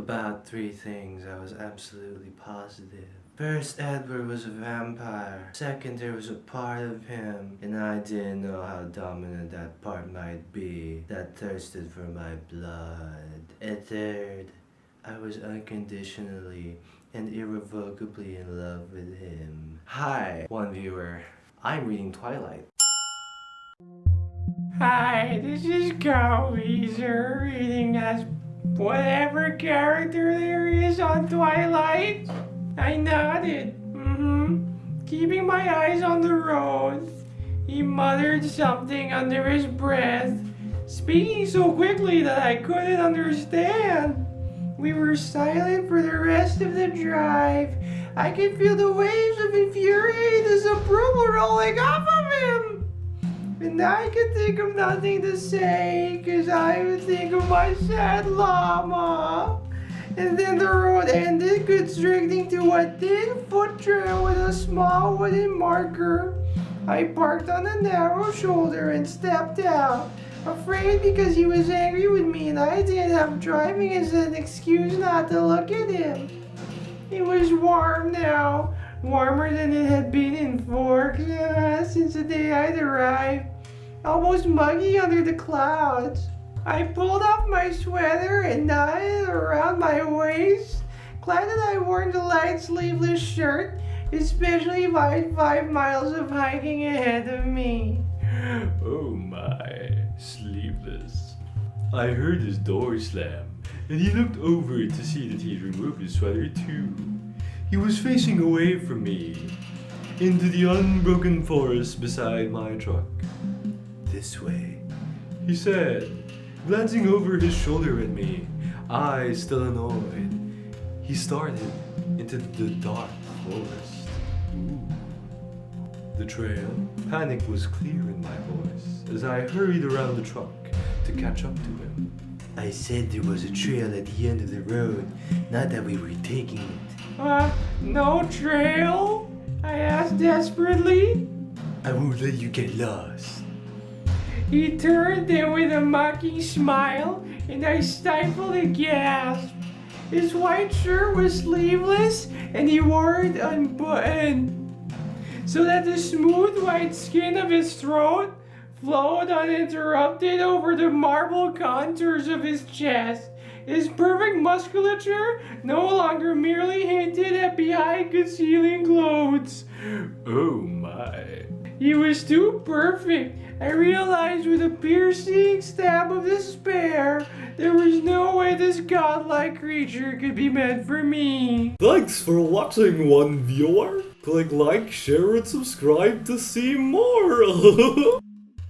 about 3 things I was absolutely positive. First, Edward was a vampire. Second, there was a part of him, and I didn't know how dominant that part might be, that thirsted for my blood. And third, I was unconditionally and irrevocably in love with him. Hi, one viewer. I'm reading Twilight. Hi, this is Wheezer reading as whatever character there is on Twilight. I nodded. Keeping my eyes on the road. He muttered something under his breath, speaking so quickly that I couldn't understand. We were silent for the rest of the drive. I could feel the waves of infuriated disapproval rolling off of him. And I could think of nothing to say, 'cause I would think of my sad llama. And then the road ended, constricting to a thin foot trail with a small wooden marker. I parked on a narrow shoulder and stepped out, afraid because he was angry with me and I didn't have driving as an excuse not to look at him. It was warm now, warmer than it had been in Forks since the day I'd arrived, almost muggy under the clouds. I pulled off my sweater and knotted it around my waist, glad that I wore the light sleeveless shirt, especially if I had 5 miles of hiking ahead of me. Oh my, sleeveless. I heard his door slam, and he looked over to see that he'd removed his sweater too. He was facing away from me, into the unbroken forest beside my truck. This way, he said, glancing over his shoulder at me, eyes still annoyed. He started into the dark forest. Ooh. The trail, panic was clear in my voice as I hurried around the truck to catch up to him. I said there was a trail at the end of the road, not that we were taking it. No trail? I asked desperately. I won't let you get lost. He turned then with a mocking smile, and I stifled a gasp. His white shirt was sleeveless, and he wore it unbuttoned, so that the smooth white skin of his throat flowed uninterrupted over the marble contours of his chest. His perfect musculature no longer merely hinted at behind concealing clothes. Oh my. He was too perfect. I realized with a piercing stab of despair, there was no way this godlike creature could be meant for me. Thanks for watching, one viewer. Click like, share, and subscribe to see more.